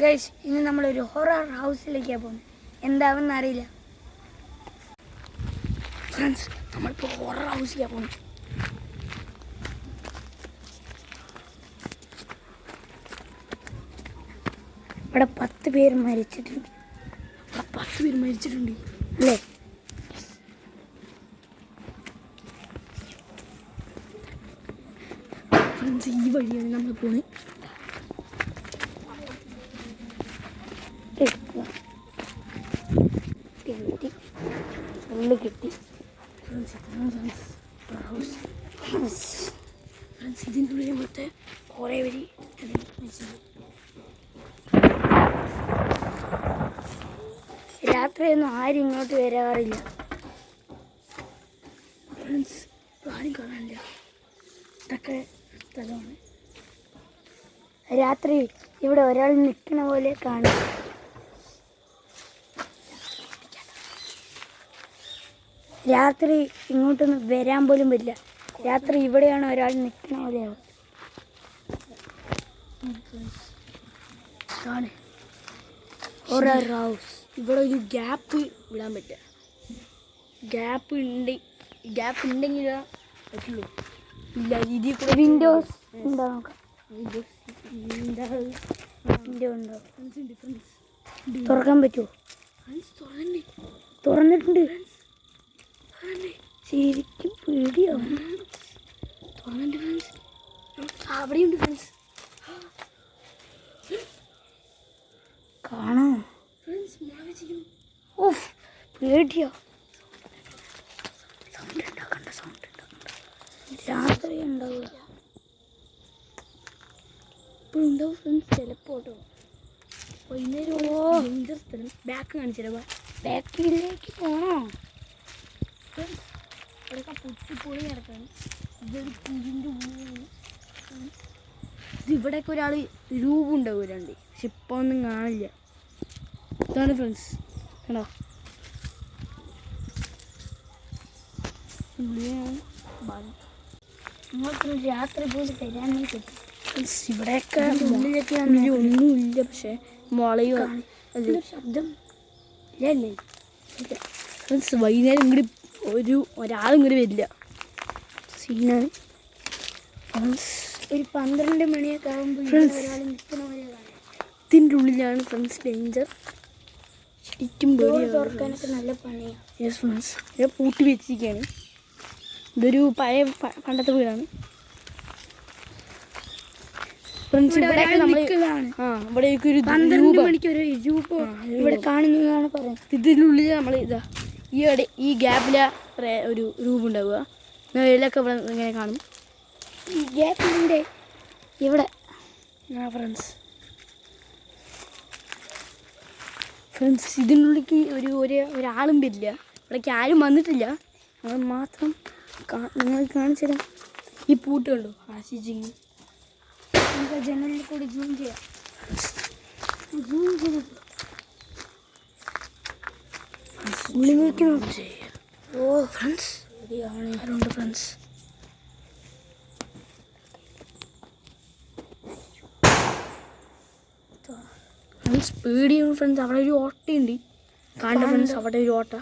Guys, ഇന്ന് നമ്മളൊരു horror ഹൗസിലേക്കാണ് പോകുന്നത്. എന്താവെന്ന് അറിയില്ല. ഫ്രണ്ട്സ്, നമ്മളിപ്പോൾ ഹൊറർ ഹൗസിലേക്കാണ് പോകുന്നത്. ഇവിടെ 10 പേര് മരിച്ചിട്ടുണ്ട്. അല്ലേ? ഫ്രണ്ട്സ്, ഈ വഴിയാണ് നമ്മൾ പോകുന്നത്. കിട്ടി ഇതിൻ്റെ ഉള്ളിൽ മറ്റേ കുറേ പേര് രാത്രിയൊന്നും ആരും ഇങ്ങോട്ട് വരാറില്ല. ഫ്രണ്ട്സ്, ആരും കാണാനില്ല. ഇതൊക്കെ സ്ഥലമാണ്. രാത്രി ഇവിടെ ഒരാൾ നിൽക്കുന്ന പോലെ കാണും. രാത്രി ഇങ്ങോട്ടൊന്നും വരാൻ പോലും പറ്റില്ല. രാത്രി ഇവിടെയാണ് ഒരാൾ നിൽക്കുന്ന പോലെയാവും. Horror house. ഇവിടെ ഒരു ഗ്യാപ്പ് വിടാൻ പറ്റുക. ഗ്യാപ്പ് ഉണ്ടെങ്കിൽ പറ്റുള്ളൂ. ഇല്ല, ഇതിൽ കൂടെ വിൻഡോസ് ഉണ്ടോ നോക്കാം. വിൻഡോ ഉണ്ടോ? തുറക്കാൻ പറ്റുമോ? തുറന്നിട്ടുണ്ട്. ശരിക്കും പേടിയാവും. അവിടെയുണ്ട് ഫ്രണ്ട്സ്. കാണോ ഫ്രണ്ട്സ്? ഓഫ്, പേടിയോ. സൗണ്ട് ഉണ്ടാക്കണ്ട. രാത്രി ഉണ്ടാവുക. ഇപ്പോഴും ഉണ്ടാവും ഫ്രണ്ട്സ്, ചിലപ്പോൾ കേട്ടോ. വൈകുന്നേരം ഡേഞ്ചർ സ്ഥലം. ബാക്ക് കാണിച്ചില്ല. ബാക്കിലേക്ക് പോണോ? ഫ്രണ്ട്സ്, അവിടെയൊക്കെ പൊട്ടിപ്പൊളി കിടക്കാണ്. ഇതൊരു കുഴിൻ്റെ ഉള്ളിലാണ്. ഇവിടെയൊക്കെ ഒരാൾ രൂപം ഉണ്ടാവില്ലുണ്ട്, പക്ഷെ ഇപ്പോൾ ഒന്നും കാണില്ല. ഇതാണ് ഫ്രണ്ട്സ്, കണ്ടോ? നിങ്ങൾക്ക് രാത്രി പോലും തരാനേ പറ്റും. ഇവിടെയൊക്കെ ഉള്ളിലൊക്കെ ഒന്നുമില്ല, പക്ഷെ മുളയും ശബ്ദം ഇല്ലല്ലേ. ഫ്രണ്ട്സ്, വൈകുന്നേരം ഇങ്ങോട്ട് ഒരാളിങ്ങോട്ട് വരില്ല. സീനാണ്. ഒരു 12 മണിയൊക്കെ ആകുമ്പോൾ ഒരാൾ നിൽക്കുന്ന പോലെ കാണാം. ഇതിൻ്റെ ഉള്ളിലാണ് ഫ്രണ്ട്സ് ഡേഞ്ചർ. ശരിക്കും തുറക്കാനൊക്കെ നല്ല പണിയാണ്. യെസ് ഫ്രണ്ട്സ്, ഇത് പൂട്ടി വെച്ചിരിക്കുകയാണ്. ഇതൊരു പഴയ പണ്ടത്തെ വീടാണ് ഫ്രണ്ട്സ്. ഇവിടെയൊക്കെ നമ്മൾ ഇവിടേക്ക് ഒരു 12 മണിക്ക് ഒരു രൂപം ഇവിടെ കാണുന്നതാണ് പറയുന്നത്. ഇതിനുള്ളിൽ നമ്മൾ ഈ ഗ്യാപ്പിലെ ഒരു രൂപം ഉണ്ടാവുക. ഇതിലൊക്കെ ഇവിടെ ഇങ്ങനെ കാണും. ഈ ഗ്യാപ്പിൻ്റെ ഇവിടെ ഫ്രണ്ട്സ് ഇതിനുള്ളിലേക്ക് ഒരാളും വരില്ല. ഇവിടേക്ക് ആരും വന്നിട്ടില്ല. അത് മാത്രം നിങ്ങൾക്ക് കാണിച്ചു തരാം. ഈ പൂട്ട് കണ്ടോ ആശിച്ചിങ്ങനെ. നമുക്ക് ജനലിൽ കൂടി സൂം ചെയ്യാം. ഉള്ളിലേക്ക് ഫ്രണ്ട്സ്, ആരുണ്ട് ഫ്രണ്ട്സ്? ഫ്രണ്ട്സ്, പേടിയാണ് ഫ്രണ്ട്സ്. അവിടെ ഒരു ഓട്ടയുണ്ട്, കാണണ്ട ഫ്രണ്ട്സ്. അവിടെ ഒരു ഓട്ട.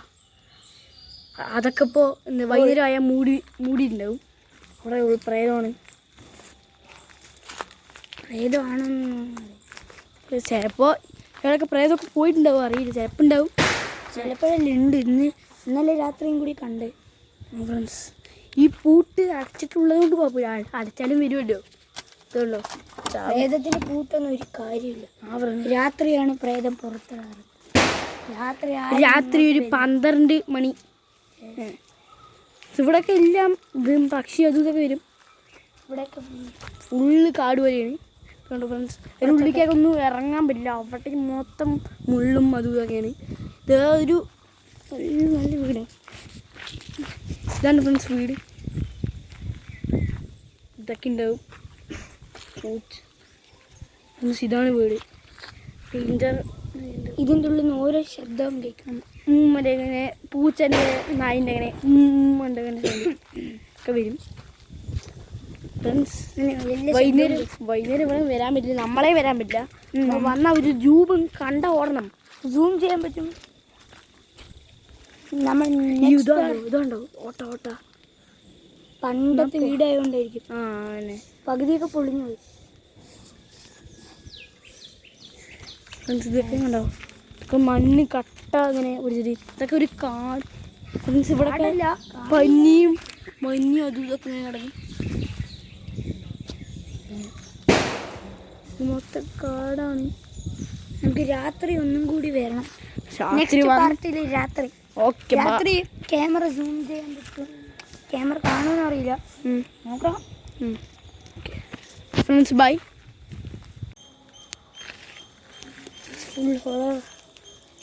അതൊക്കെ ഇപ്പോൾ വൈകുന്നേരം ആയാൽ മൂടിയിട്ടുണ്ടാവും. അവിടെ ഒരു പ്രേതമാണ്. ചിലപ്പോൾ ഇയാളൊക്കെ പ്രേതമൊക്കെ പോയിട്ടുണ്ടാവും, അറിയില്ല. ചിലപ്പോൾ ഉണ്ടാവും, ചിലപ്പോഴല്ലേ ഉണ്ട്. ഇന്നലെ രാത്രിയും കൂടി കണ്ട്. ഫ്രണ്ട്സ്, ഈ പൂട്ട് അടച്ചിട്ടുള്ളത് കൊണ്ട് കുഴപ്പമില്ല. അടച്ചാലും വരുമല്ലോ. ഇതുള്ളൂ. പ്രേതത്തിന് പൂട്ടൊന്നും ഒരു കാര്യമില്ല. രാത്രിയാണ് പ്രേതം പുറത്തിടാറ്. രാത്രി ഒരു 12 മണി. ഇവിടെയൊക്കെ എല്ലാം ഇതും പക്ഷി അതും ഇതൊക്കെ വരും. ഇവിടെയൊക്കെ ഫുള്ള് കാട് വരെയാണ്. കണ്ടോ ഫ്രണ്ട്സ്? അതിനുള്ളിലേക്കൊക്കെ ഒന്നും ഇറങ്ങാൻ പറ്റില്ല. അവിടേക്ക് മൊത്തം മുള്ളും അതും ഇതൊക്കെയാണ്. ഇത് ഒരു നല്ല വീടാണ്. ഇതാണ് ഫ്രണ്ട്സ് വീട്. ഇതൊക്കെ ഉണ്ടാവും. ഇതാണ് വീട്. ഡേഞ്ചർ. ഇതിൻ്റെ ഉള്ളിൽ നിന്ന് ഓരോ ശബ്ദവും കേൾക്കണം. മറ്റേ ഇങ്ങനെ പൂച്ചൻ്റെ നായിൻ്റെ അങ്ങനെ ഉണ്ടെങ്ങനെ ഒക്കെ വരും. ഫ്രണ്ട്സ് വലിയ വൈകുന്നേരം ഇവിടെ വരാൻ പറ്റില്ല, നമ്മളെ വരാൻ പറ്റില്ല. വന്ന ഒരു രൂപം കണ്ട ഓടണം. സൂം ചെയ്യാൻ പറ്റും. നമ്മൾ ഇതുണ്ടോ ഓട്ട പണ്ടത്തെ വീടായോണ്ടായിരിക്കും. ആ അങ്ങനെ പകുതിയൊക്കെ പൊളിഞ്ഞു പോയി. ഫ്രണ്ട്സ് ഇതൊക്കെ ഉണ്ടാവും. ഇതൊക്കെ മണ്ണ് കട്ട അങ്ങനെ ഒരു ചെറിയ ഇതൊക്കെ ഒരു കാട്. ഫ്രണ്ട്സ് ഇവിടെ പനിയും മഞ്ഞും അതും ഇതൊക്കെ ഇങ്ങനെ കിടക്കും. മൊത്തം കാടാണ്. നമുക്ക് രാത്രി ഒന്നും കൂടി വരണം. രാത്രി പാർട്ടിയിൽ രാത്രി ഓക്കെ. രാത്രി ക്യാമറ സൂം ചെയ്യാൻ പറ്റും. ക്യാമറ കാണുമെന്ന് അറിയില്ല, നോക്കാം. Friends bye.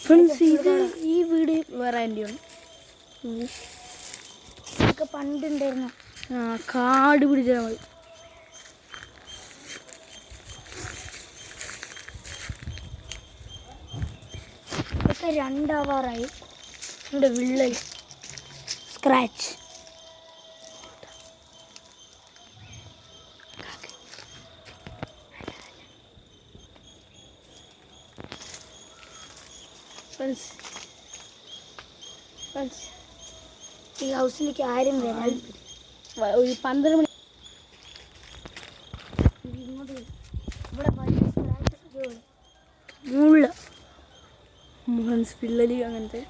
ഫ്രണ്ട്സ് ഇത് ഈ വീട് വേറെ ആൻറ്റിയാണ്. ഇതൊക്കെ പണ്ടുണ്ടായിരുന്നു. കാട് പിടിച്ചാൽ മതി. ഇതൊക്കെ 2 ആവാറായി. എൻ്റെ വിള്ളൽ സ്ക്രാച്ച്. ഈ ഹൗസിലേക്ക് ആരും വരാൻ ഒരു 12 മണി ഇങ്ങോട്ട് വരും. ഇവിടെ വലിയ സ്ക്രാച്ച് മുള്ള ഫ്രണ്ട്സ് പിള്ളലി അങ്ങനത്തെ.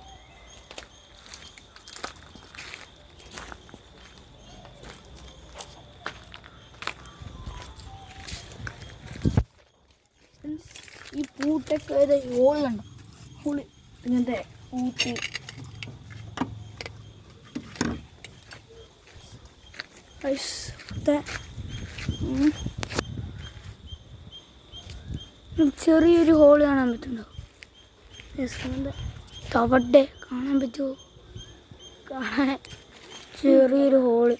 ഈ പൂട്ടൊക്കെ ഹോളുണ്ടോ, ഹോള് ഇങ്ങനത്തെ പൂട്ട്. ചെറിയൊരു ഹോള് കാണാൻ പറ്റുന്നുണ്ടോ? തവട്ടെ കാണാൻ പറ്റുമോ? കാണാൻ ചെറിയൊരു ഹോള്.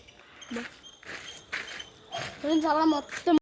മൊത്തം